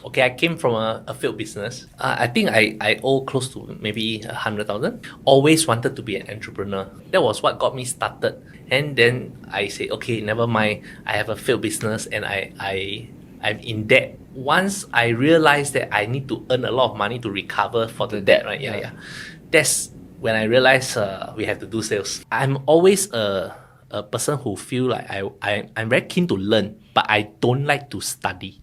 Okay, I came from a field business. I think I owe close to maybe 100,000. Always wanted to be an entrepreneur. That was what got me started. And then I said, okay, never mind. I have a field business and I'm in debt. Once I realized that I need to earn a lot of money to recover for the debt, right? Yeah. That's when I realized we have to do sales. I'm always a person who feel like I'm very keen to learn, but I don't like to study.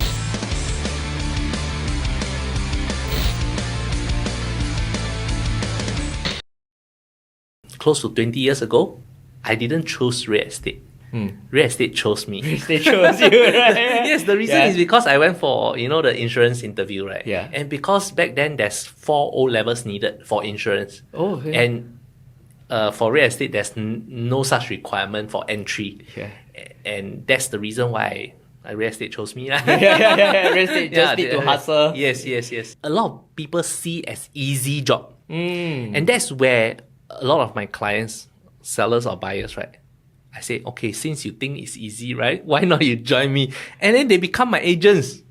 Close to 20 years ago, I didn't choose real estate. Real estate chose me. Real estate chose you, right? Yes, the reason is because I went for, the insurance interview, right? Yeah. And because back then there's 4 O levels needed for insurance. Oh, okay. And for real estate, there's no such requirement for entry. Yeah. And that's the reason why real estate chose me. yeah. Real estate just need to hustle. Yes. A lot of people see as easy job. And that's where a lot of my clients, sellers or buyers, right? I say, okay, since you think it's easy, right? Why not you join me? And then they become my agents.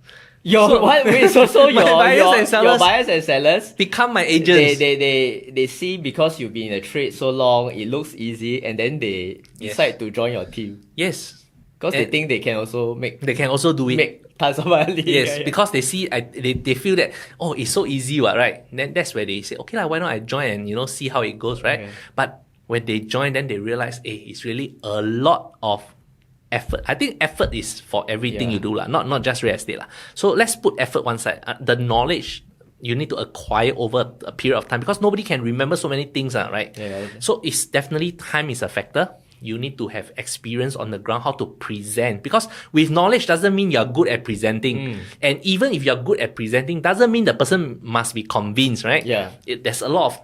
Your buyers and sellers become my agents. They see because you've been in the trade so long, it looks easy, and then they decide to join your team. Yes. Because they think they can also do it. Make tons of money. Yes, because they see, they feel that, oh, it's so easy, right? Then that's where they say, okay, why not I join and, see how it goes, right? Okay. But when they join, then they realize, it's really a lot of effort. I think effort is for everything you do, not just real estate. So let's put effort one side. The knowledge you need to acquire over a period of time because nobody can remember so many things, right? Yeah. So it's definitely time is a factor. You need to have experience on the ground, how to present. Because with knowledge doesn't mean you're good at presenting. And even if you're good at presenting, doesn't mean the person must be convinced, right? Yeah. There's a lot of,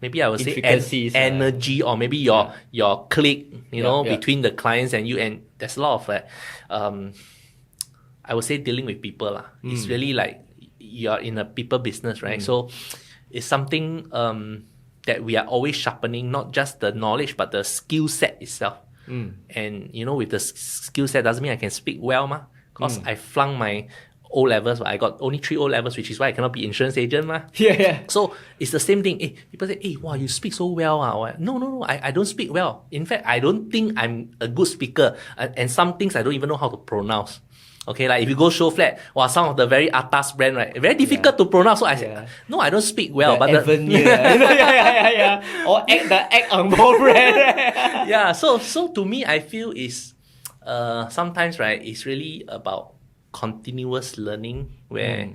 maybe I would say energy or maybe your click, between the clients and you. And there's a lot of, I would say dealing with people. It's really like you're in a people business, right? So it's something that we are always sharpening, not just the knowledge, but the skill set itself. And, with the skill set doesn't mean I can speak well, because I flung my O levels, but I got only 3 O levels, which is why I cannot be insurance agent, Yeah. So it's the same thing. People say, wow, you speak so well. No, I don't speak well. In fact, I don't think I'm a good speaker. And some things I don't even know how to pronounce. Okay, like if you go show flat, some of the very atas brand, right? Very difficult to pronounce. So I said, no, I don't speak well. Or the egg ang mo brand. Yeah, so to me, I feel is sometimes, right, it's really about continuous learning where,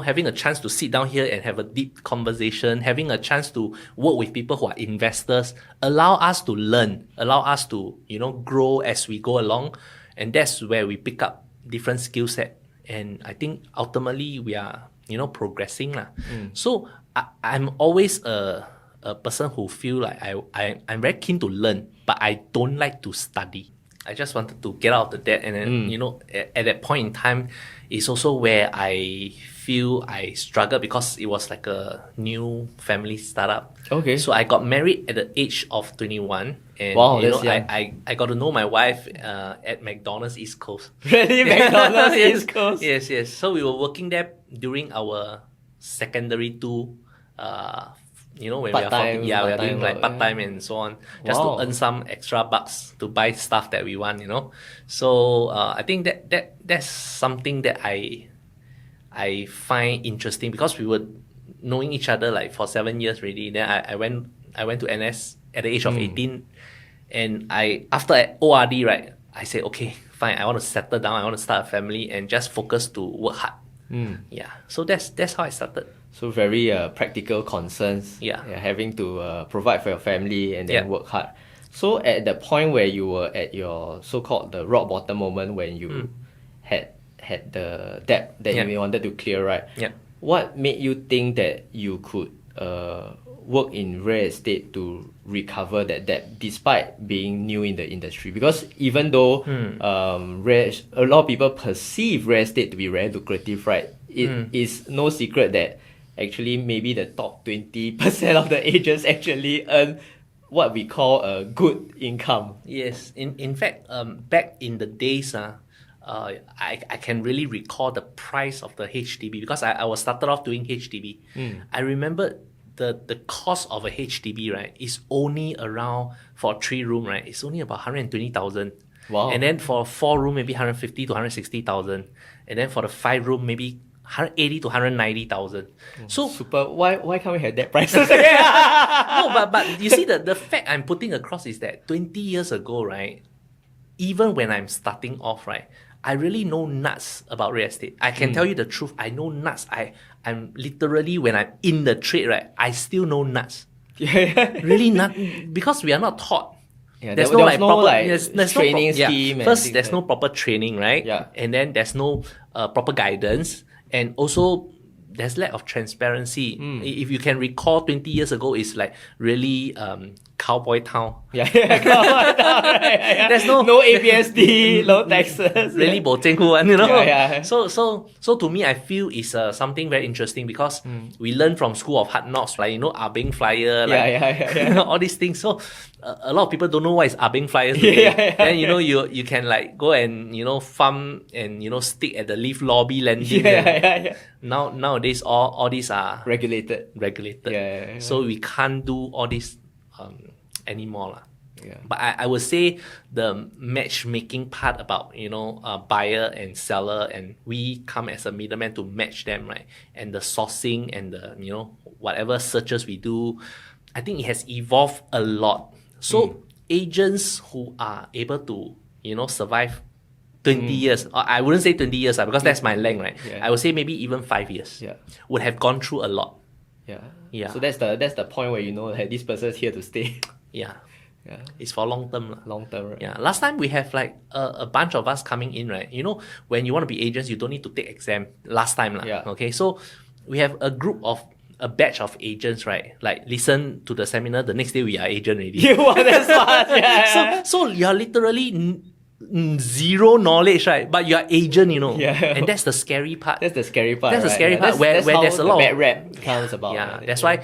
having a chance to sit down here and have a deep conversation, having a chance to work with people who are investors, allow us to learn, allow us to, grow as we go along. And that's where we pick up different skill set, and I think ultimately we are progressing So I'm always a person who feel like I'm very keen to learn, but I don't like to study. I just wanted to get out of the debt, and then at that point in time, it's also where I feel I struggled because it was like a new family startup. Okay. So I got married at the age of 21, and that's young. I got to know my wife at McDonald's East Coast. Really, McDonald's East Coast? Yes. So we were working there during our secondary 2. When we are doing like part-time and so on, just to earn some extra bucks to buy stuff that we want, So I think that's something that I find interesting because we were knowing each other like for 7 years already. Then I went to NS at the age of 18, and after ORD, right, I said, okay, fine, I want to settle down, I want to start a family and just focus to work hard. Yeah, so that's how I started. So very practical concerns. Having to provide for your family and then work hard. So at the point where you were at your so-called the rock bottom moment when you had the debt that you wanted to clear, right? What made you think that you could work in real estate to recover that debt despite being new in the industry? Because even though a lot of people perceive real estate to be very lucrative, right? It is no secret that actually maybe the top 20% of the agents actually earn what we call a good income. Yes, in fact, back in the days, I can really recall the price of the HDB because I was started off doing HDB. I remember the cost of a HDB, right, is only around, for a 3-room, right, it's only about 120,000. Wow. And then for a 4-room, maybe 150 to 160,000. And then for the 5-room, maybe 180 to 190,000. So super. Why can't we have that price? no, but you see the fact I'm putting across is that 20 years ago, right, even when I'm starting off, right, I really know nuts about real estate. I can tell you the truth. I know nuts. I'm literally, when I'm in the trade, right, I still know nuts. Really not, because we are not taught. Yeah, there's no proper there's training scheme. First, there's no proper training, right? Yeah. And then there's no proper guidance. And also, there's lack of transparency. If you can recall, 20 years ago, it's like really cowboy town. Yeah, cowboy town, right? There's no ABSD, no taxes. Really bo zeng hu one, you know? Yeah. So to me, I feel it's something very interesting because we learn from School of Hard Knocks, like, you know, Abeng Flyer, like all these things. So a lot of people don't know what is Abeng Flyers today. Then, you know, you can like go and, you know, farm and, you know, stick at the lift lobby landing. Nowadays, all these are regulated. Yeah. So we can't do all this anymore. Yeah. But I would say the matchmaking part about, you know, buyer and seller, and we come as a middleman to match them, right? And the sourcing and the, you know, whatever searches we do, I think it has evolved a lot. So agents who are able to, you know, survive 20 years, or I wouldn't say 20 years because that's my length, right? I would say maybe even 5 years would have gone through a lot. Yeah. So that's the point where you know that this person is here to stay. Yeah. It's for long term. Long term, right? Yeah. Last time we have like a bunch of us coming in, right? You know, when you want to be agents, you don't need to take exam. Last time, okay? So we have a batch of agents, right? Like listen to the seminar, the next day we are agent already. That's fast. So you're literally zero knowledge, right? But you're agent, you know. And that's the scary part. That's the scary part. That's the scary part where there's a lot of bad rap comes about. That's why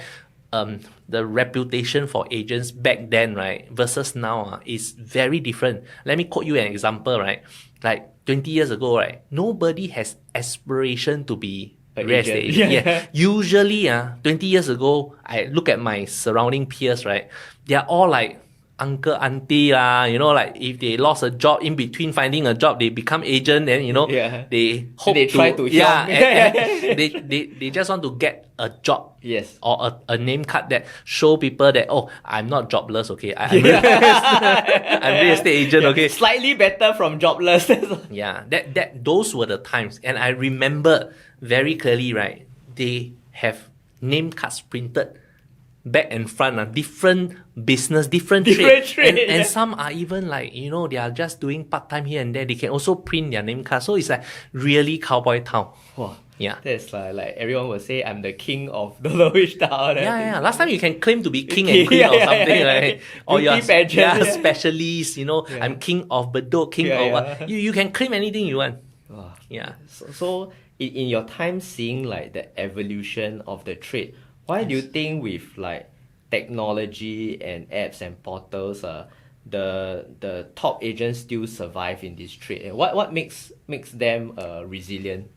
the reputation for agents back then, right, versus now is very different. Let me quote you an example, right? Like 20 years ago, right, nobody has aspiration to be a real estate agent. Usually, 20 years ago, I look at my surrounding peers, right, they're all like uncle, auntie, you know, like if they lost a job in between finding a job, they become agent, then, you know, they hope they try to and they just want to get a job, or a name card that show people that, oh, I'm not jobless, okay, I'm real estate agent, okay, slightly better from jobless. Those were the times, and I remember very clearly, right, they have name cards printed back and front, different business, different trade. And some are even like, you know, they are just doing part-time here and there. They can also print their name card. So it's like really cowboy town. Wow. That's like everyone will say, I'm the king of the Lowish town. Last time you can claim to be king and queen or something, right? Or you're specialist, you know, I'm king of Bedok, king of what. You can claim anything you want. Wow. So in your time seeing like the evolution of the trade, why do you think with like technology and apps and portals, the top agents still survive in this trade? And what makes them resilient?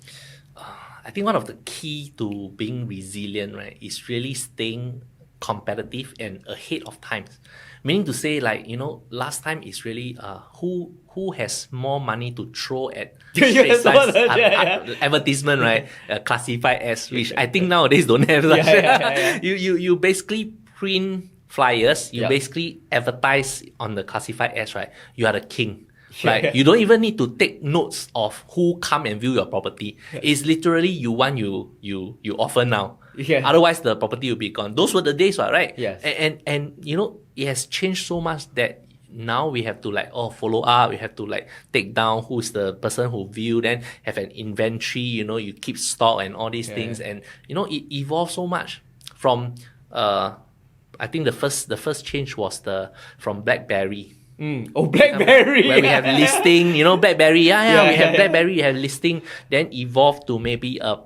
I think one of the key to being resilient, right, is really staying competitive and ahead of times. Meaning to say, like, you know, last time is really who has more money to throw at advertisement, right? Classified ads, which I think nowadays don't have. You basically print flyers, you basically advertise on the classified ads, right? You are the king. Like, you don't even need to take notes of who come and view your property. It's literally you want you offer now. Otherwise the property will be gone. Those were the days, right? And you know, it has changed so much that now we have to like follow up. We have to like take down who's the person who viewed, then have an inventory. You know, you keep stock and all these things, and you know it evolved so much from I think the first change was from BlackBerry. BlackBerry! Where we have listing, you know, BlackBerry. We have BlackBerry, we have listing, then evolve to maybe a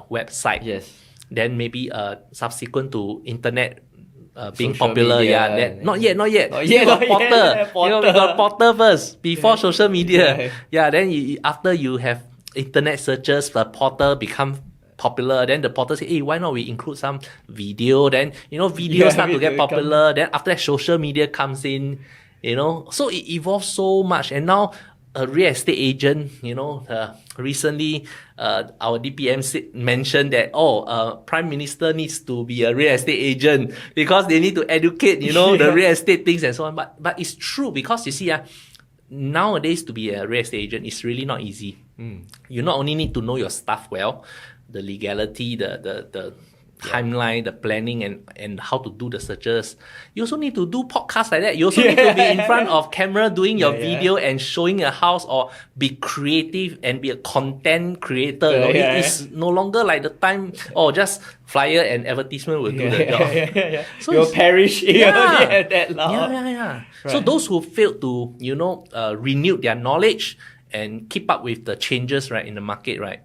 website. Then maybe subsequent to internet Social popular. Media, Not yet. Not We yet, got not yet. Porter. We got Porter first before social media. Right. Yeah, then after you have internet searches, the Porter become popular. Then the Porter say, hey, why not we include some video? Then video start to get popular. Then after that, social media comes in. So it evolves so much, and now a real estate agent, recently our DPM mentioned that Prime Minister needs to be a real estate agent because they need to educate the real estate things and so on. But it's true, because you see nowadays to be a real estate agent is really not easy. You not only need to know your stuff well, the legality, the timeline, the planning, and how to do the searches. You also need to do podcasts like that. You also need to be in front of camera doing your video and showing a house, or be creative and be a content creator. It's no longer like the time, just flyer and advertisement will do the job. So you'll perish if you only have that long. Right. So those who failed to, renew their knowledge and keep up with the changes, right, in the market, right,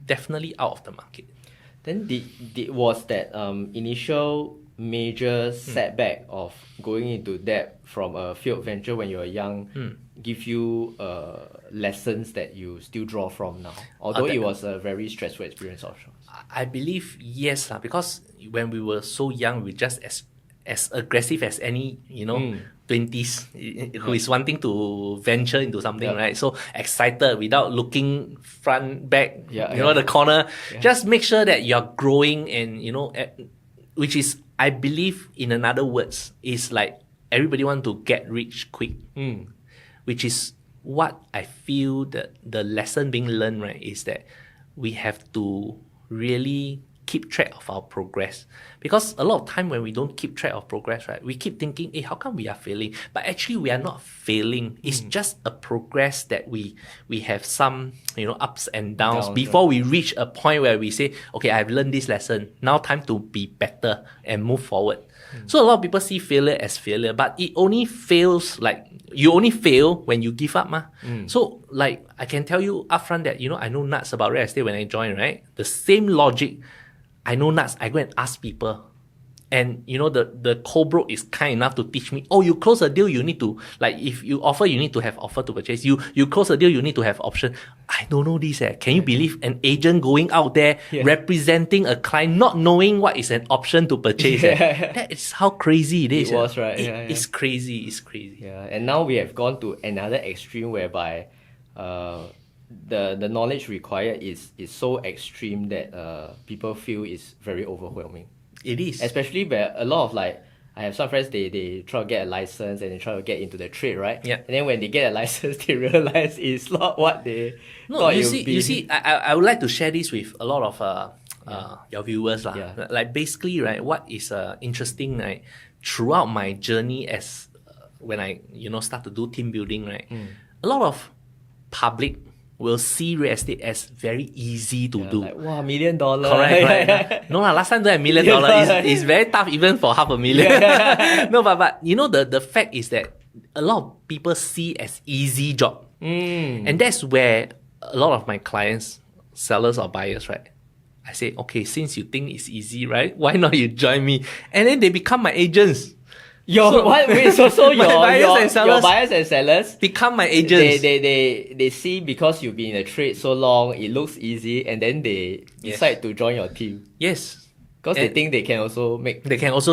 definitely out of the market. Then was that initial major setback of going into debt from a failed venture when you were young give you lessons that you still draw from now? Although it was a very stressful experience of yours. I believe yes, because when we were so young, we just as aggressive as any 20s who is wanting to venture into something, right? So excited without looking front, back, the corner. Just make sure that you're growing, and which is, I believe, in another words, is like everybody want to get rich quick, which is what I feel that the lesson being learned, right, is that we have to really keep track of our progress. Because a lot of time when we don't keep track of progress, right, we keep thinking, hey, how come we are failing? But actually we are not failing. It's just a progress that we have some, ups and downs before we reach a point where we say, okay, I've learned this lesson. Now time to be better and move forward. So a lot of people see failure as failure, but it only fails, like, you only fail when you give up. So, like, I can tell you upfront that, I know nuts about real estate when I joined, right? The same logic, I know nuts, I go and ask people. And, the co-broke is kind enough to teach me, you close a deal, you need to, like, if you offer, you need to have offer to purchase. You close a deal, you need to have option. I don't know this. Can you believe an agent going out there representing a client, not knowing what is an option to purchase? That is how crazy it is. It was, right? It's crazy. It's crazy. Yeah, and now we have gone to another extreme whereby the knowledge required is so extreme that people feel is very overwhelming. It is. Especially where a lot of, like, I have some friends, they try to get a license and they try to get into the trade, right? Yeah. And then when they get a license, they realize it's not what they thought it would be. You see, I would like to share this with a lot of your viewers. Like, basically, right, what is interesting, right, throughout my journey as when I, start to do team building, right, a lot of public will see real estate as very easy to do. Like, wow, $1 million. Correct. No, last time don't have $1 million. It's very tough even for $500,000. No, but the fact is that a lot of people see as easy job. And that's where a lot of my clients, sellers or buyers, right, I say, okay, since you think it's easy, right, why not you join me? And then they become my agents. So your buyers and sellers become my agents. They see, because you've been in a trade so long, it looks easy, and then they decide to join your team. Yes, because they think they can also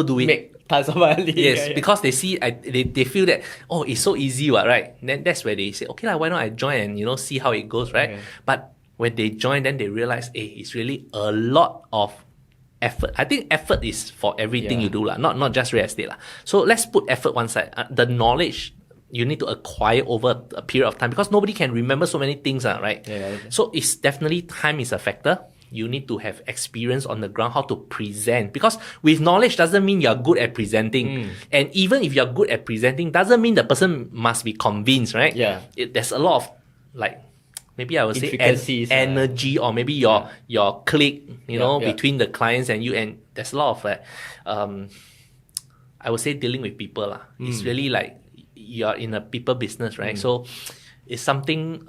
do it. Make tons of money. Yes, because they see, they feel that, it's so easy, right? Then that's where they say, okay, why not I join and see how it goes, right? But when they join, then they realize, it's really a lot of effort. I think effort is for everything you do, not just real estate. So let's put effort one side. The knowledge you need to acquire over a period of time, because nobody can remember so many things, right? So it's definitely time is a factor. You need to have experience on the ground, how to present. Because with knowledge doesn't mean you're good at presenting. And even if you're good at presenting, doesn't mean the person must be convinced, right? There's a lot of, like, maybe I would say energy, or maybe your click, between the clients and you. And there's a lot of I would say dealing with people. It's really like you're in a people business, right? So it's something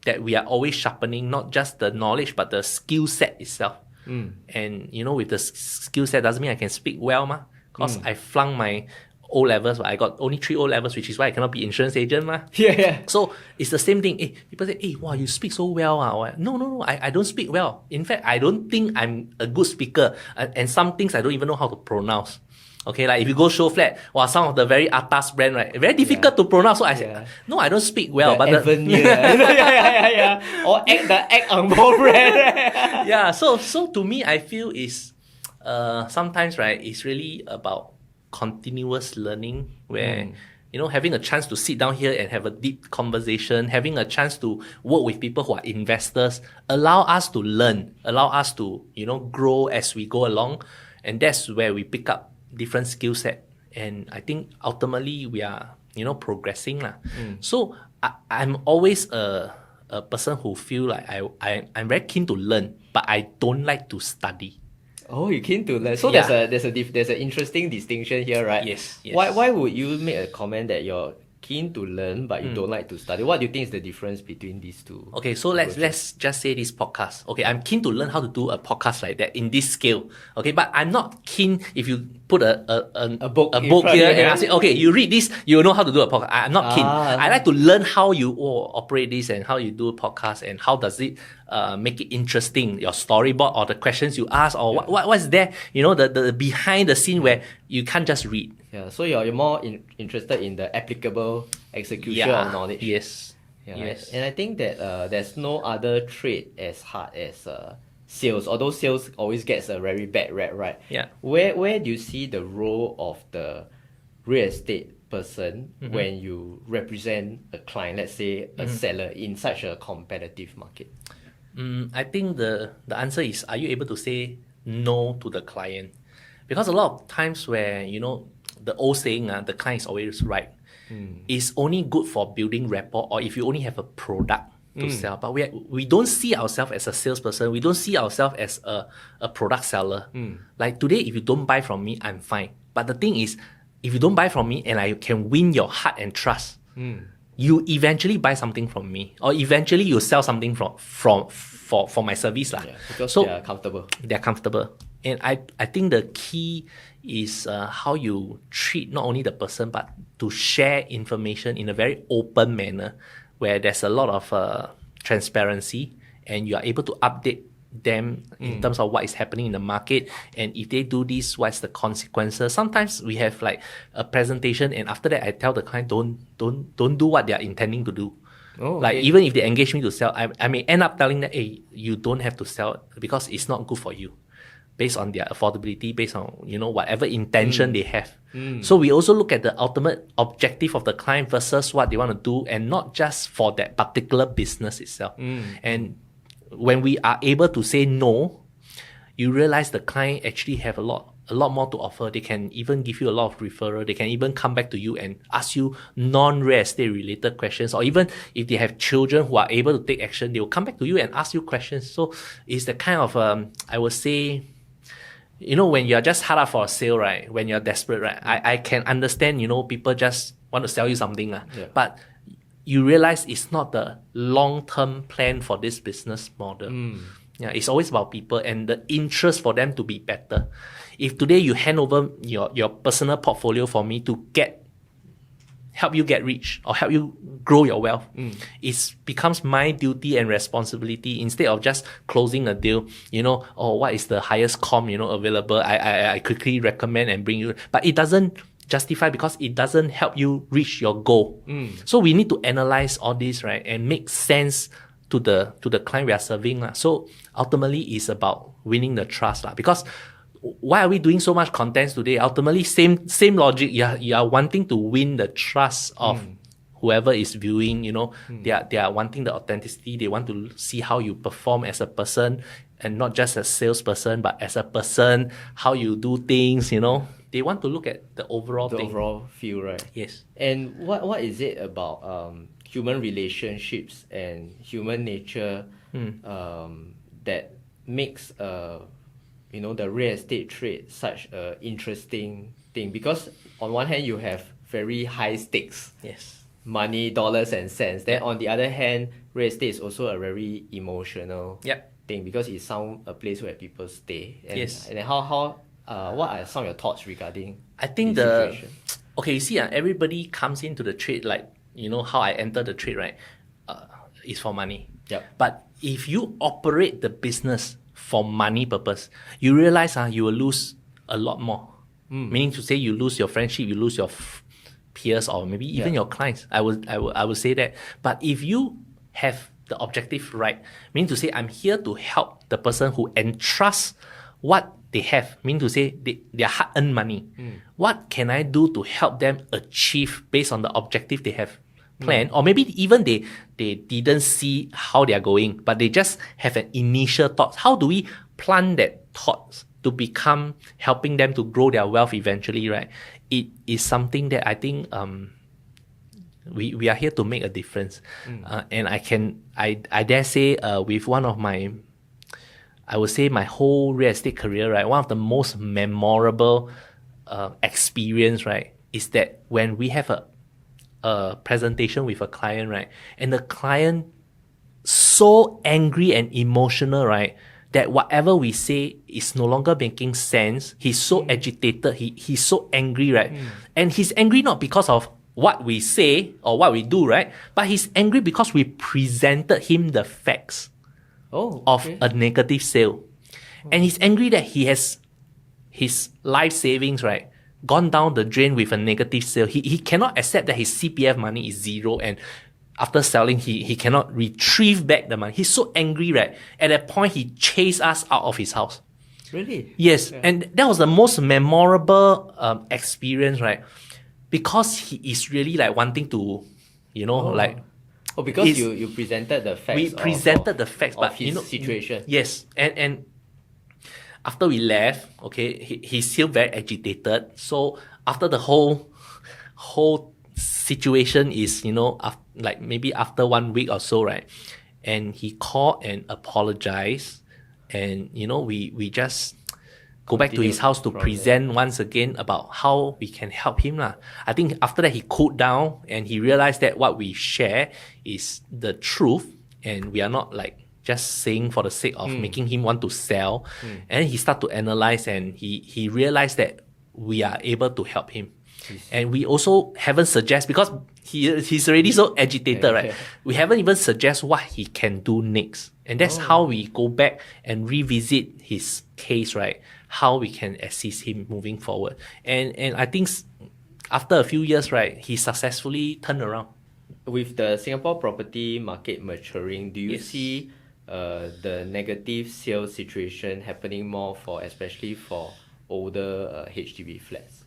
that we are always sharpening, not just the knowledge, but the skill set itself. And with the skill set doesn't mean I can speak well, because I flunked my O levels, but I got only 3 O levels, which is why I cannot be insurance agent. Yeah. So it's the same thing. People say, wow, you speak so well. No, I don't speak well. In fact, I don't think I'm a good speaker. And some things I don't even know how to pronounce. Okay, like if you go show flat, some of the very atas brand, right? Very difficult to pronounce. So I said, no, I don't speak well. But yeah. Or the egg ang mo brand. Yeah, so to me, I feel is sometimes, right, it's really about continuous learning where having a chance to sit down here and have a deep conversation, having a chance to work with people who are investors, allow us to learn, allow us to grow as we go along, and that's where we pick up different skill set, and I think ultimately we are progressing So I'm always a person who feel like I'm very keen to learn, but I don't like to study. Oh, you're keen to learn. So there's an interesting distinction here, right? Yes. Why would you make a comment that you're keen to learn but you don't like to study? What do you think is the difference between these two? Okay, so let's just say this podcast. Okay, I'm keen to learn how to do a podcast like that in this scale. Okay, but I'm not keen if you put a book here and I say, okay, you read this, you know how to do a podcast. I'm not keen. I like to learn how you operate this and how you do a podcast and how does it make it interesting, your storyboard or the questions you ask or what's there, the behind the scene where you can't just read. Yeah, so you're more interested in the applicable execution of knowledge. Yes. Yes. And I think that there's no other trade as hard as sales, although sales always gets a very bad rap, right? Yeah. Where do you see the role of the real estate person when you represent a client, let's say a seller in such a competitive market? I think the answer is, are you able to say no to the client? Because a lot of times where, the old saying, the client is always right, is only good for building rapport or if you only have a product to sell. But we don't see ourselves as a salesperson. We don't see ourselves as a product seller. Like today, if you don't buy from me, I'm fine. But the thing is, if you don't buy from me and I can win your heart and trust, you eventually buy something from me, or eventually you sell something for my service. Because so they're comfortable. They're comfortable. And I think the key is how you treat not only the person, but to share information in a very open manner where there's a lot of transparency and you are able to update them in terms of what is happening in the market, and if they do this, what's the consequences. Sometimes we have like a presentation and after that I tell the client don't do what they are intending to do. Like even if they engage me to sell, I may end up telling them, hey, you don't have to sell because it's not good for you, based on their affordability, based on whatever intention they have. So we also look at the ultimate objective of the client versus what they want to do, and not just for that particular business itself. And when we are able to say no, you realize the client actually have a lot more to offer. They can even give you a lot of referral. They can even come back to you and ask you non-real estate related questions, or even if they have children who are able to take action, they will come back to you and ask you questions. So it's the kind of I would say, when you're just hard up for a sale, right? When you're desperate, right? I can understand, people just want to sell you something, but you realize it's not the long-term plan for this business model. Yeah, it's always about people and the interest for them to be better. If today you hand over your personal portfolio for me to help you get rich or help you grow your wealth, it becomes my duty and responsibility, instead of just closing a deal, what is the highest comm, available, I quickly recommend and bring you, but it doesn't justify because it doesn't help you reach your goal. So we need to analyze all this, right, and make sense to the client we are serving. So ultimately it's about winning the trust. Because why are we doing so much content today? Ultimately, same logic. You are wanting to win the trust of whoever is viewing. They are wanting the authenticity. They want to see how you perform as a person, and not just as a salesperson, but as a person, how you do things. They want to look at the overall thing. Overall feel, right? Yes. And what is it about human relationships and human nature that makes the real estate trade such a interesting thing? Because on one hand you have very high stakes, money, dollars and cents. Then on the other hand, real estate is also a very emotional thing, because it's a place where people stay. And then how what are some of your thoughts regarding I think this situation? Okay, you see, everybody comes into the trade like, how I enter the trade, right? Is for money. Yep. But if you operate the business for money purpose, you realize you will lose a lot more. Meaning to say, you lose your friendship, you lose your peers, or maybe even your clients. I would say that. But if you have the objective right, meaning to say, I'm here to help the person who entrusts what they have, meaning to say their hard-earned money. What can I do to help them achieve based on the objective they have planned? Or maybe even they didn't see how they are going, but they just have an initial thought. How do we plant that thoughts to become helping them to grow their wealth eventually, right? It is something that I think we are here to make a difference. And I dare say with one of my, I would say my whole real estate career, right, one of the most memorable experience, right, is that when we have a presentation with a client, right, and the client so angry and emotional, right, that whatever we say is no longer making sense. He's so agitated. He's so angry, right? And he's angry not because of what we say or what we do, right? But he's angry because we presented him the facts of a negative sale. And he's angry that he has his life savings, right, gone down the drain with a negative sale. He cannot accept that his CPF money is zero, and after selling, he cannot retrieve back the money. He's so angry, right? At that point, he chased us out of his house. Really? Yes. Yeah. And that was the most memorable experience, right? Because he is really like wanting to, because you presented the facts. We presented the facts, but his situation. Yes. And after we left, okay, he's still very agitated. So after the whole situation is, like maybe after 1 week or so, right? And he called and apologized. And, we just go back to his house to present once again about how we can help him. I think after that, he cooled down and he realized that what we share is the truth. And we are not like just saying for the sake of making him want to sell. And he started to analyze and he realized that we are able to help him. And we also haven't suggested, because he's already so agitated, right? We haven't even suggested what he can do next. And that's how we go back and revisit his case, right? How we can assist him moving forward. And I think after a few years, right, he successfully turned around. With the Singapore property market maturing, do you see the negative sales situation happening more especially for older HDB flats?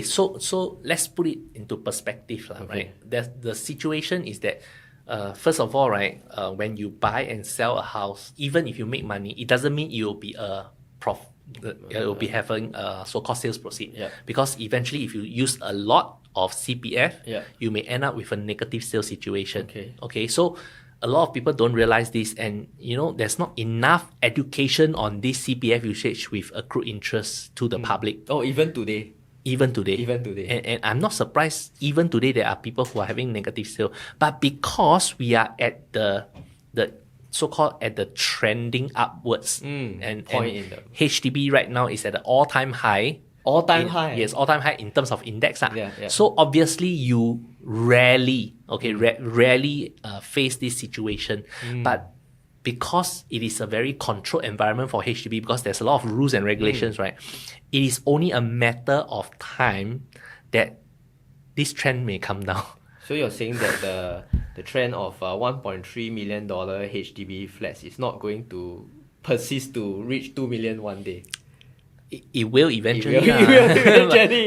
So let's put it into perspective, right? The situation is that first of all, right, when you buy and sell a house, even if you make money, it doesn't mean you will be it will be having a so-called sales proceed. Because eventually, if you use a lot of CPF, you may end up with a negative sales situation. Okay. So a lot of people don't realize this, and there's not enough education on this CPF usage with accrued interest to the public. Even today. And I'm not surprised, even today, there are people who are having negative sale. But because we are at the so-called at the trending upwards, and HDB right now is at an all-time high. All-time high? Yes, all-time high in terms of index. So obviously, you rarely face this situation. But because it is a very controlled environment for HDB, because there's a lot of rules and regulations, right? It is only a matter of time that this trend may come down. So you're saying that the trend of $1.3 million HDB flats is not going to persist to reach 2 million one day? It will eventually.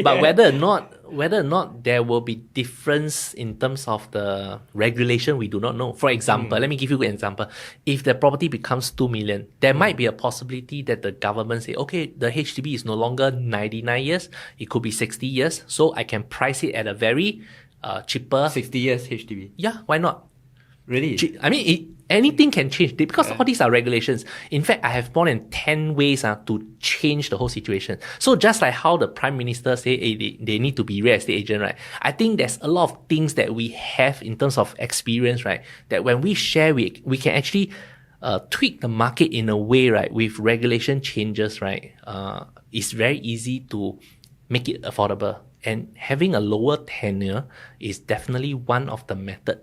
But whether or not there will be difference in terms of the regulation, we do not know. For example, let me give you an example. If the property becomes 2 million, there might be a possibility that the government say, okay, the HDB is no longer 99 years, it could be 60 years, so I can price it at a very cheaper. 60 years HDB? Yeah, why not? Really? I mean, anything can change because all these are regulations. In fact, I have more than 10 ways to change the whole situation. So just like how the Prime Minister say they need to be real estate agent, right? I think there's a lot of things that we have in terms of experience, right? That when we share, we can actually tweak the market in a way, right, with regulation changes, right, it's very easy to make it affordable. And having a lower tenure is definitely one of the method.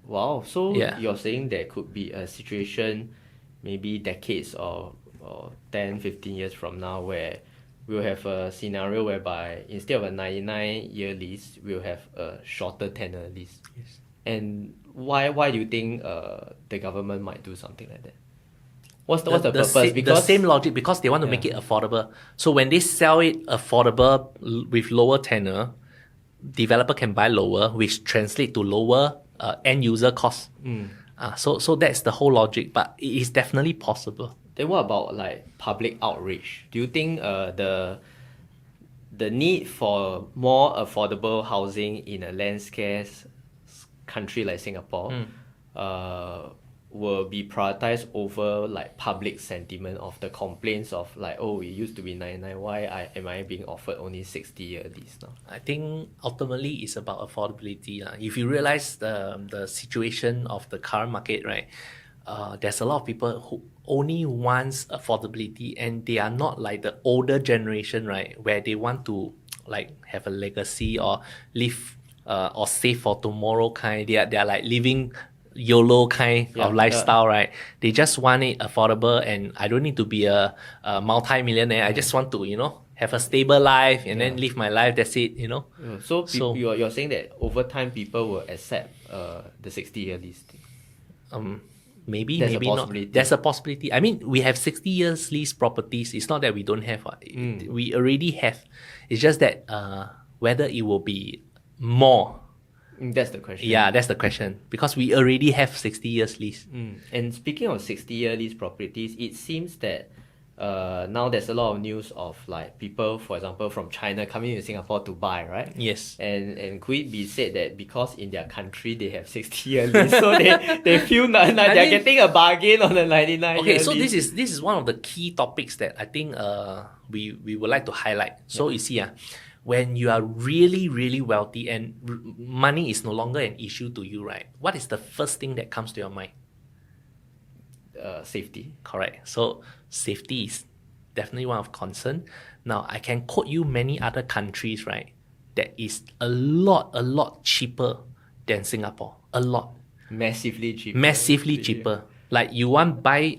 Wow, so you're saying there could be a situation maybe decades or 10, 15 years from now where we'll have a scenario whereby instead of a 99-year lease, we'll have a shorter tenure lease. Yes. And why do you think the government might do something like that? What's the purpose? The same logic, because they want to make it affordable. So when they sell it affordable with lower tenure, developer can buy lower, which translate to lower end user cost. So that's the whole logic, but it is definitely possible. Then what about like public outreach? Do you think the need for more affordable housing in a land scarce country like Singapore will be prioritized over like public sentiment of the complaints of like, oh, it used to be 99, why am I being offered only 60-year lease now? I think ultimately it's about affordability. If you realize the situation of the current market, right, there's a lot of people who only wants affordability, and they are not like the older generation, right, where they want to like have a legacy or live or save for tomorrow kind. They are like living YOLO kind of lifestyle, right? They just want it affordable, and I don't need to be a multi-millionaire. I just want to, have a stable life and then live my life. That's it, So you're saying that over time people will accept the 60-year lease thing? Maybe not. There's a possibility. I mean, we have 60 years lease properties. It's not that we don't have. We already have. It's just that whether it will be more. That's the question. Yeah, that's the question. Because we already have 60 years lease. And speaking of 60-year lease properties, it seems that now there's a lot of news of like people, for example, from China coming to Singapore to buy, right? Yes. And could it be said that because in their country they have 60-year lease, so they feel they're getting a bargain on the 99-year Okay, so lease? this is one of the key topics that I think we would like to highlight. So you see, when you are really, really wealthy and money is no longer an issue to you, right? What is the first thing that comes to your mind? Safety. Correct. So safety is definitely one of concern. Now, I can quote you many other countries, right, that is a lot cheaper than Singapore. A lot. Massively cheaper. Massively cheaper. Like you want buy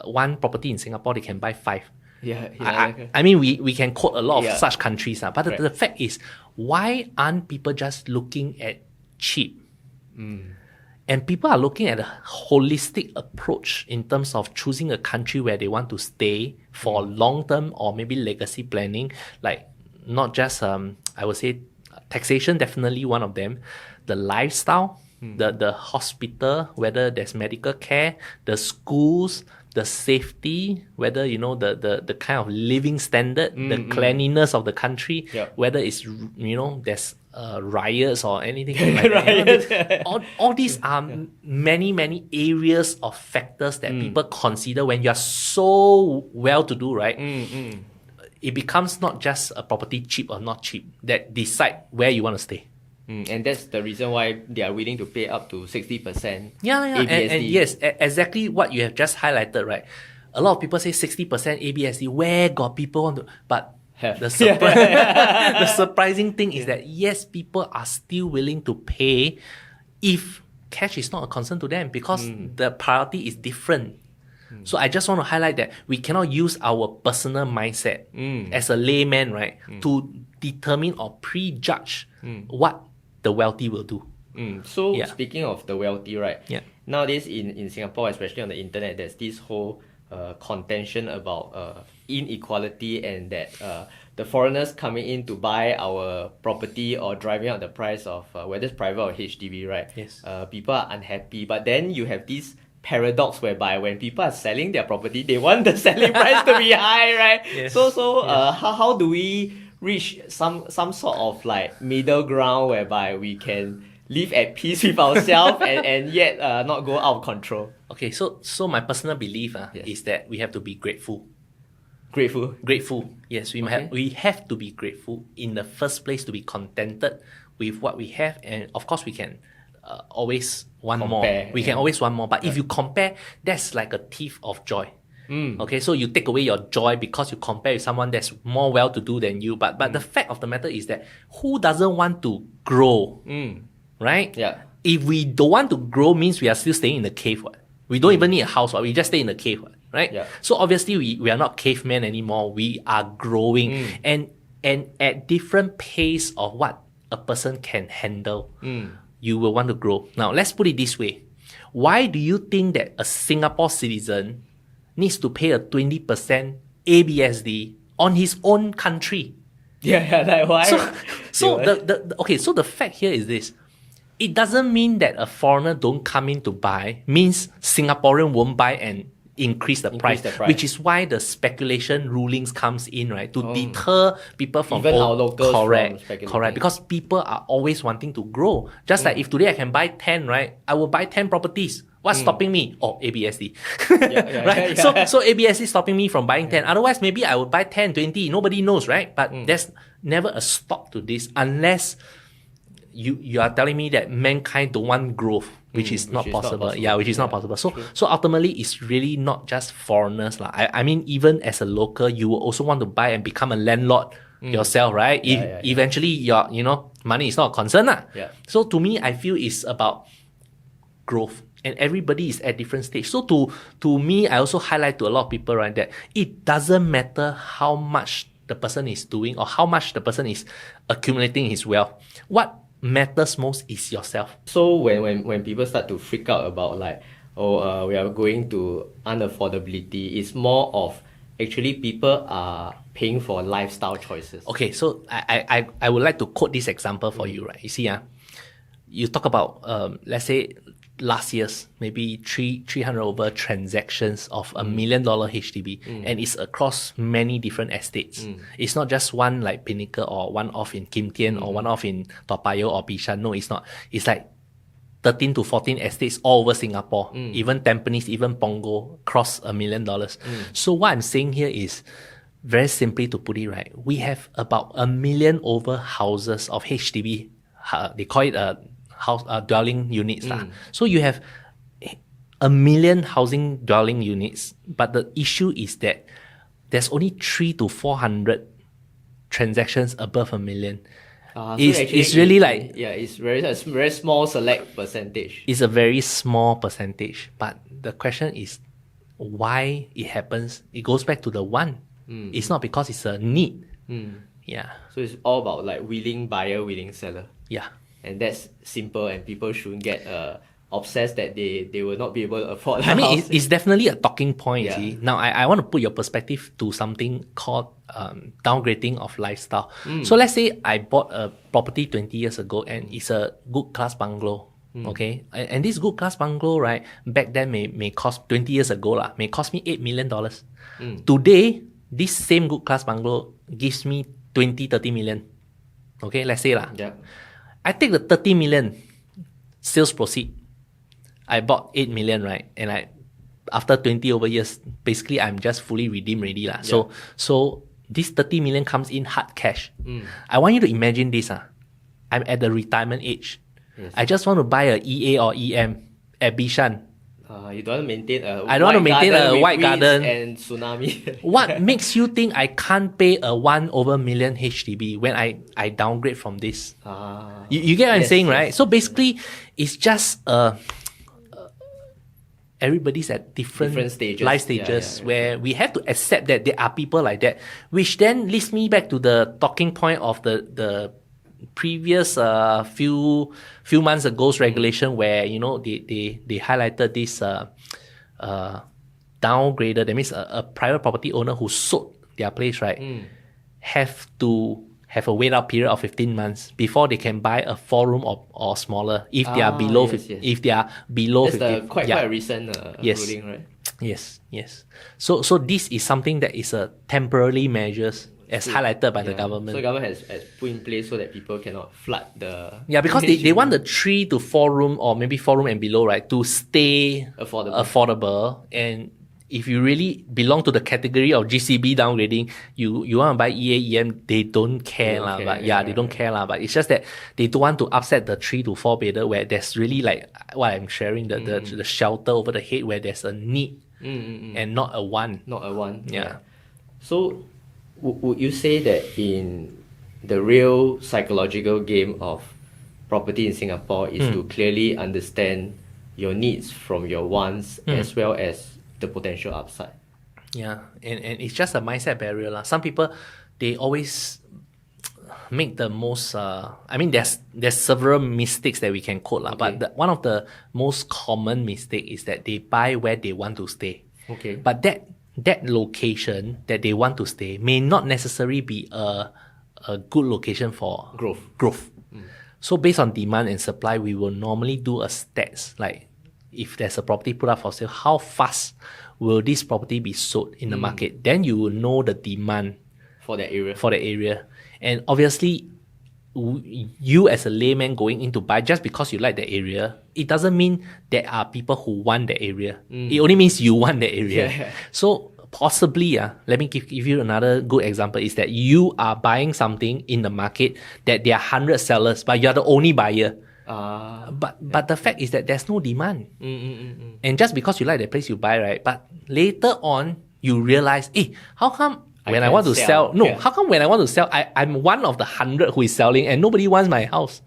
one property in Singapore, they can buy 5. I mean, we can quote a lot of such countries, but the fact is, why aren't people just looking at cheap? And people are looking at a holistic approach in terms of choosing a country where they want to stay for long-term or maybe legacy planning, like not just, I would say, taxation, definitely one of them, the lifestyle, the hospital, whether there's medical care, the schools, the safety, whether the kind of living standard, the cleanliness of the country, whether it's there's riots or anything like that. All these are many areas of factors that people consider when you are so well-to-do, right? It becomes not just a property cheap or not cheap that decide where you want to stay. And that's the reason why they are willing to pay up to 60%. ABSD. And yes, exactly what you have just highlighted, right? A lot of people say 60% ABSD. Where got people want to? But the surprising thing is that yes, people are still willing to pay if cash is not a concern to them, because the priority is different. So I just want to highlight that we cannot use our personal mindset as a layman, right, to determine or prejudge what the wealthy will do. So speaking of the wealthy, right? Nowadays in Singapore, especially on the internet, there's this whole contention about inequality, and that the foreigners coming in to buy our property or driving up the price of whether it's private or HDB, right? Yes. People are unhappy, but then you have this paradox whereby when people are selling their property, they want the selling price to be high, right? Yes. How do we reach some sort of like middle ground whereby we can live at peace with ourselves and yet not go out of control? Okay, so my personal belief is that we have to be grateful. Grateful. Yes, we have to be grateful in the first place, to be contented with what we have, and of course we can always want Compare, more. We can always want more. But if you compare, that's like a thief of joy. Okay, so you take away your joy because you compare with someone that's more well-to-do than you. But the fact of the matter is that who doesn't want to grow, right? Yeah. If we don't want to grow, means we are still staying in the cave. What? We don't even need a house. What? We just stay in the cave, what? Right? Yeah. So obviously we are not cavemen anymore. We are growing, and at different pace of what a person can handle, you will want to grow. Now let's put it this way: why do you think that a Singapore citizen needs to pay a 20% ABSD on his own country? Yeah, like why? So the fact here is this. It doesn't mean that a foreigner don't come in to buy, means Singaporean won't buy and increase the price, which is why the speculation rulings comes in, right? To deter people from even our locals from correct. Because people are always wanting to grow. Just like if today I can buy 10, right? I will buy 10 properties. What's stopping me? Oh, ABSD. Right? So ABSD is stopping me from buying 10. Otherwise, maybe I would buy 10, 20. Nobody knows, right? But there's never a stop to this unless you are telling me that mankind don't want growth, which is not possible. Yeah, which is not possible. So ultimately, it's really not just foreigners. I mean, even as a local, you will also want to buy and become a landlord yourself, right? Eventually, your money is not a concern. Yeah. So to me, I feel it's about growth. And everybody is at different stage. So to me, I also highlight to a lot of people, right, that it doesn't matter how much the person is doing or how much the person is accumulating his wealth. What matters most is yourself. So when people start to freak out about like, we are going to unaffordability, it's more of actually people are paying for lifestyle choices. Okay, so I would like to quote this example for you, right? You see, you talk about let's say last year's maybe 300 over transactions of $1 million HDB, and it's across many different estates. It's not just one like Pinnacle or one off in Kim Tian or one off in Toa Payoh or Bishan. No, it's not. It's like 13 to 14 estates all over Singapore, even Tampines, even Punggol, cross $1 million. So what I'm saying here is, very simply to put it right, we have about 1 million over houses of HDB. They call it house dwelling units. So you have 1 million housing dwelling units, but the issue is that there's only 300 to 400 transactions above 1 million. It's really like... Yeah, it's a very small select percentage. It's a very small percentage. But the question is why it happens. It goes back to the one. It's not because it's a need. Yeah. So it's all about like willing buyer, willing seller. Yeah. And that's simple, and people shouldn't get obsessed that they will not be able to afford I mean, it's definitely a talking point. Yeah. See? Now, I want to put your perspective to something called downgrading of lifestyle. So let's say I bought a property 20 years ago and it's a good class bungalow. Okay, and this good class bungalow, right, back then may cost 20 years ago may cost me $8 million. Today, this same good class bungalow gives me 20-30 million. Okay, let's say Yeah. I take the 30 million sales proceed. I bought 8 million, right? And after 20 over years, basically I'm just fully redeemed already. Yeah. So this 30 million comes in hard cash. I want you to imagine this. I'm at the retirement age. Yes. I just want to buy a EA or EM at Bishan. You don't want to maintain a I don't want to maintain a white garden and tsunami. What makes you think I can't pay a 1 over million HDB when I downgrade from this? You get what I'm saying, right? So basically, it's just everybody's at different stages, life stages, where we have to accept that there are people like that, which then leads me back to the talking point of the previous few months ago's regulation where they highlighted this downgraded, that means a private property owner who sold their place, right, have to have a wait out period of 15 months before they can buy a 4-room or smaller if they are below if they are below that's 50. quite a recent ruling, right? Yes. So this is something that is a temporary measures as highlighted by the government. So the government has put in place so that people cannot flood the... Yeah, because they want the 3 to 4 room or maybe 4 room and below, right, to stay affordable. And if you really belong to the category of GCB downgrading, you want to buy EA, EM, they don't care lah. But they don't care lah. But it's just that they don't want to upset the 3 to 4 bedder where there's really like what I'm sharing, the shelter over the head where there's a need and not a want. Not a want. Yeah. So would you say that in the real psychological game of property in Singapore is to clearly understand your needs from your wants as well as the potential upside? Yeah, and it's just a mindset barrier lah. Some people, they always make the most there's several mistakes that we can quote lah, but one of the most common mistake is that they buy where they want to stay. Okay. But that location that they want to stay may not necessarily be a good location for growth. So based on demand and supply, we will normally do a stats like if there's a property put up for sale, how fast will this property be sold in the market? Then you will know the demand for that area. And obviously, you as a layman going in to buy just because you like the area, it doesn't mean there are people who want the area. It only means you want the area. Yeah. So possibly, let me give you another good example is that you are buying something in the market that there are 100 sellers, but you're the only buyer. But the fact is that there's no demand. And just because you like the place you buy, right? But later on, you realize, how come when I want to sell, how come when I want to sell, I'm one of the 100 who is selling and nobody wants my house?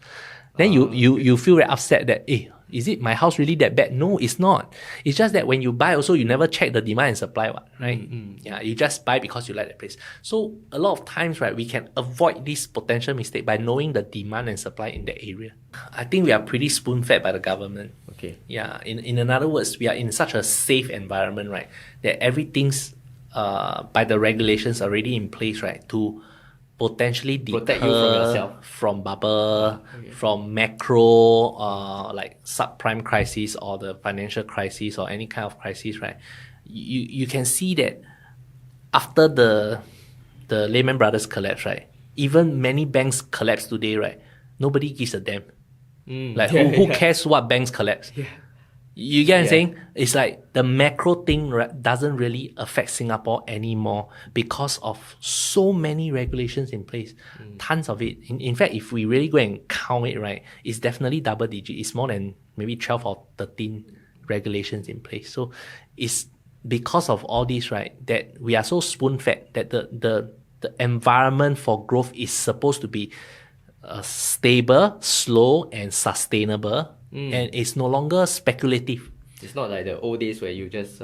Then you feel very upset that, is it my house really that bad? No, it's not. It's just that when you buy also, you never check the demand and supply, right? Yeah, you just buy because you like the place. So a lot of times, right, we can avoid this potential mistake by knowing the demand and supply in that area. I think we are pretty spoon-fed by the government. Okay. Yeah, in other words, we are in such a safe environment, right, that everything's by the regulations already in place, right, to potentially protect you from yourself, from bubble, from macro, like subprime crisis or the financial crisis or any kind of crisis, right? You can see that after the Lehman Brothers collapse, right? Even many banks collapse today, right? Nobody gives a damn. Who cares what banks collapse? Yeah. You get what I'm saying? It's like the macro thing doesn't really affect Singapore anymore because of so many regulations in place. Tons of it. In fact, if we really go and count it, right, it's definitely double digit. It's more than maybe 12 or 13 regulations in place. So it's because of all this, right, that we are so spoon-fed that the environment for growth is supposed to be stable, slow, and sustainable. And it's no longer speculative. It's not like the old days where you just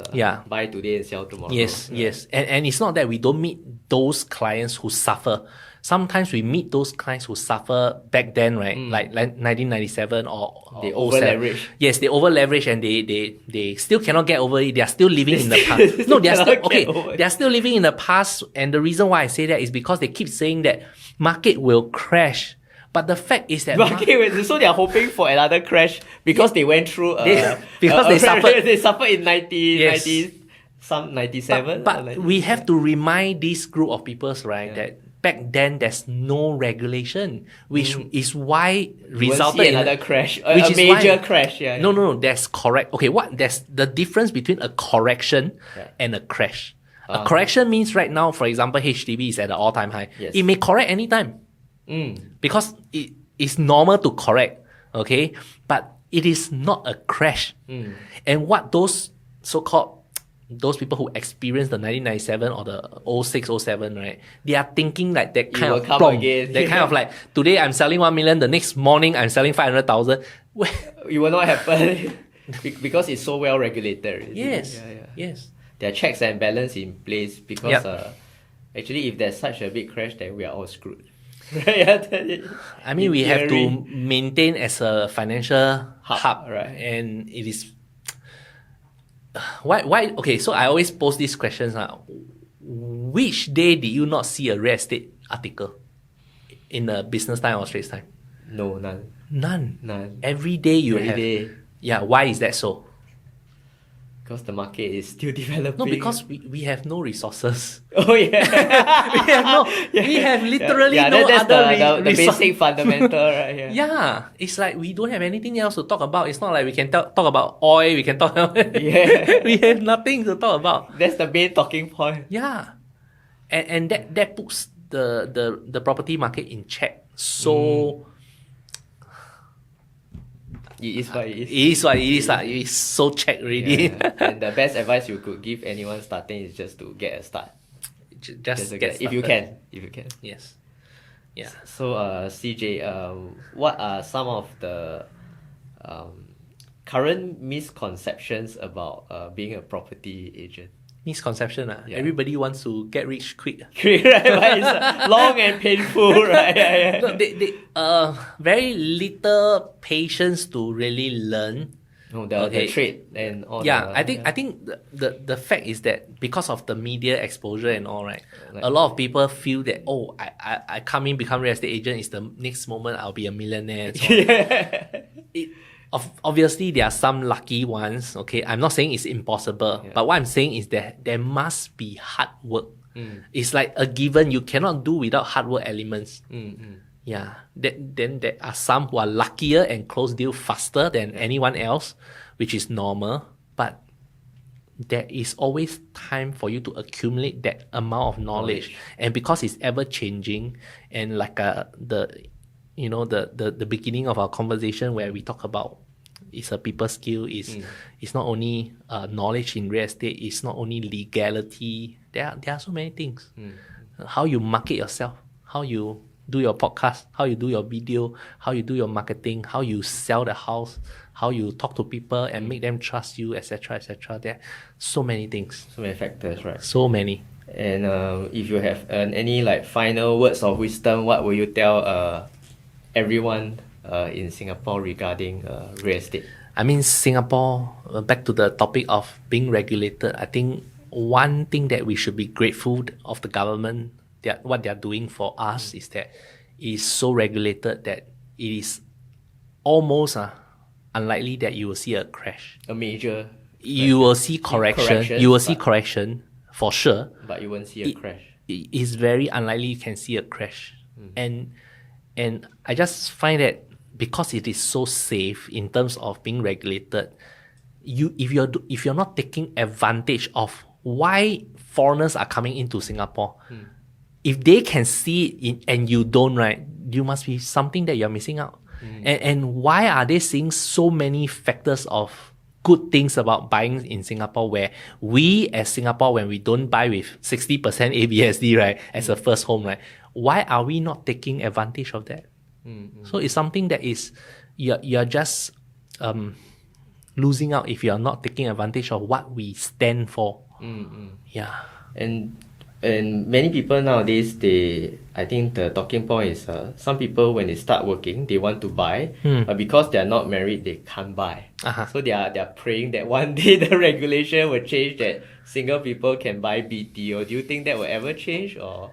buy today and sell tomorrow. Yes. And it's not that we don't meet those clients who suffer. Sometimes we meet those clients who suffer back then, right? Like 1997 or they over-leverage. Yes, they over-leverage and they still cannot get over it. They are still living in the past. No, they are still living in the past. And the reason why I say that is because they keep saying that market will crash. But the fact is that so they are hoping for another crash because they went through they suffered. They suffered in 97. But we have to remind this group of people, right, that back then there's no regulation, which is why resulted in another crash, a major crash. No, that's correct. Okay, there's the difference between a correction and a crash. A correction means right now, for example, HDB is at an all-time high. Yes. It may correct anytime. Because it is normal to correct, okay? But it is not a crash. And what those so-called, those people who experienced the 1997 or the 06, 07, right? They are thinking like that kind of problem. That kind of like, today I'm selling 1 million, the next morning I'm selling 500,000. It will not happen because it's so well regulated. Yes. There are checks and balance in place because actually if there's such a big crash, then we are all screwed. I mean, we have to maintain as a financial hub, right? And it is why? Okay, so I always post these questions now. Which day did you not see a real estate article in the Business Time or Straits Time? No, none. Every day you have. Yeah, why is that so? Because the market is still developing. No, because we have no resources. Oh yeah. we have literally that's other the basic fundamental, right? Yeah. Yeah, it's like we don't have anything else to talk about. It's not like we can talk about oil. We can talk. We have nothing to talk about. That's the main talking point. Yeah, and that puts the property market in check. So. It is what it is. It is what it is. It is so checked already. Yeah. And the best advice you could give anyone starting is just to get a start. Just get started. If you can. Yes. Yeah. So, CJ, what are some of the current misconceptions about being a property agent? Misconception. Everybody wants to get rich quick. Right, but it's long and painful, right? Yeah. No, they very little patience to really learn. The trade and all. I think the fact is that because of the media exposure and all, right, a lot of people feel that I come in, become real estate agent, is the next moment I'll be a millionaire. Obviously, there are some lucky ones. Okay, I'm not saying it's impossible, but what I'm saying is that there must be hard work. It's like a given. You cannot do without hard work elements. Yeah. Then there are some who are luckier and close deal faster than anyone else, which is normal. But there is always time for you to accumulate that amount of knowledge. And because it's ever changing, and like the beginning of our conversation where we talk about it's a people skill, it's not only knowledge in real estate, it's not only legality. There are so many things. How you market yourself, how you do your podcast, how you do your video, how you do your marketing, how you sell the house, how you talk to people and make them trust you, etc., etc. There are so many things. So many factors, right? So many. And if you have any final words of wisdom, what will you tell everyone in Singapore regarding real estate? I mean, Singapore, back to the topic of being regulated, I think one thing that we should be grateful of the government, what they are doing for us, is that it is so regulated that it is almost unlikely that you will see a crash. A major. You will see correction. You will see correction for sure. But you won't see a crash. It is very unlikely you can see a crash. And I just find that because it is so safe in terms of being regulated, if you're not taking advantage of why foreigners are coming into Singapore, if they can see it and you don't, right, you must be something that you're missing out. And why are they seeing so many factors of good things about buying in Singapore, where we as Singapore, when we don't buy with 60% ABSD, right, as a first home, right, why are we not taking advantage of that? So it's something that is you're just losing out if you're not taking advantage of what we stand for. Yeah. And many people nowadays, I think the talking point is some people, when they start working, they want to buy, but because they are not married, they can't buy. So they are praying that one day the regulation will change, that single people can buy BTO. Do you think that will ever change? Or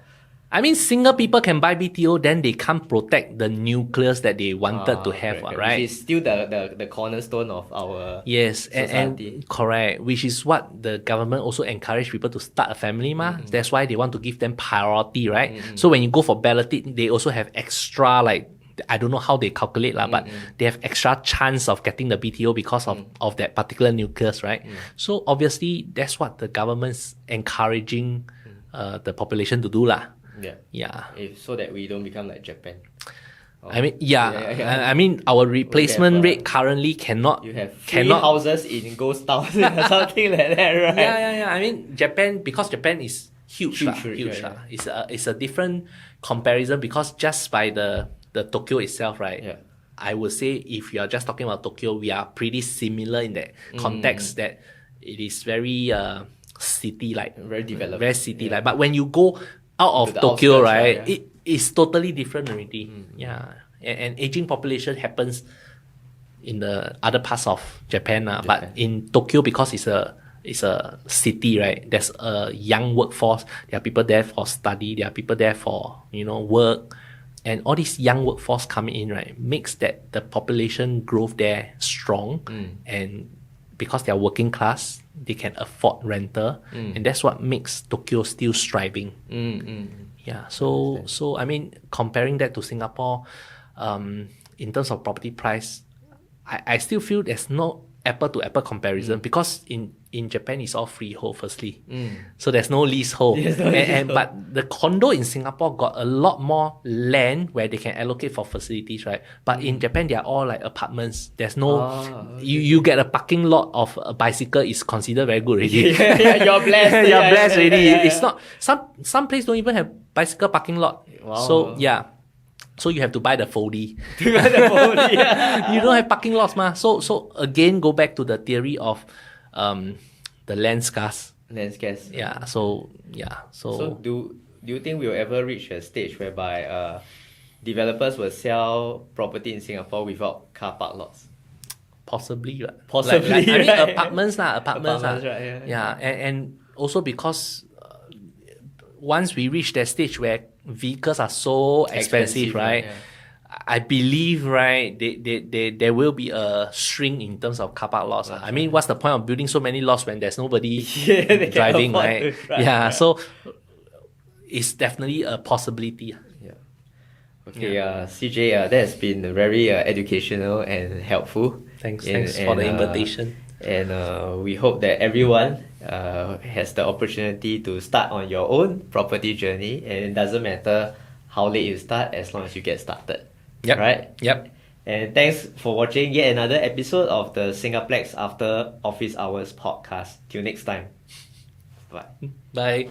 I mean, single people can buy BTO, then they can't protect the nucleus that they wanted to have, right? Which is still the cornerstone of our society. And correct, which is what the government also encourage people to start a family, That's why they want to give them priority, right? So when you go for balloting, they also have extra, I don't know how they calculate, but they have extra chance of getting the BTO because of that particular nucleus, right? So obviously, that's what the government's encouraging the population to do, Yeah. So that we don't become like Japan. I mean, I mean, our replacement rate currently cannot. You have three houses in ghost towns or something like that, right? Yeah. I mean, because Japan is huge. It's a different comparison, because just by the Tokyo itself, right? Yeah. I would say if you are just talking about Tokyo, we are pretty similar in that context, that it is very city-like. Very developed. Very city-like. But when you go out of Tokyo, right, it is totally different already. Yeah. And aging population happens in the other parts of Japan. But in Tokyo, because it's a city, right, there's a young workforce. There are people there for study. There are people there for, work. And all this young workforce coming in, right, makes that the population growth there strong. And because they are working class, they can afford rental, and that's what makes Tokyo still striving. Yeah, so I mean, comparing that to Singapore, in terms of property price, I still feel there's no apple-to-apple comparison because in Japan it's all freehold firstly, so there's no leasehold. But the condo in Singapore got a lot more land where they can allocate for facilities, right? But in Japan they are all like apartments. There's no you get a parking lot of a bicycle is considered very good already. You're blessed. You're blessed already. It's not some places don't even have bicycle parking lot. Wow. So yeah. So you have to buy the foldy. You don't have parking lots, ma. So again, go back to the theory of the land scarce. Land scarce. Yeah. So yeah. So do you think we'll ever reach a stage whereby developers will sell property in Singapore without car park lots? Possibly, right? Possibly. I mean, right? apartments, right? Yeah. And also because once we reach that stage where vehicles are so expensive, right? Yeah. I believe, right, there will be a shrink in terms of car park lots. I mean, what's the point of building so many lots when there's nobody driving, right? Yeah, so it's definitely a possibility. Yeah. Okay, CJ, that has been very educational and helpful. Thanks for the invitation. And we hope that everyone has the opportunity to start on your own property journey, and it doesn't matter how late you start as long as you get started. Yep. Right? Yep. And thanks for watching yet another episode of the Singaplex After Office Hours podcast. Till next time. Bye. Bye.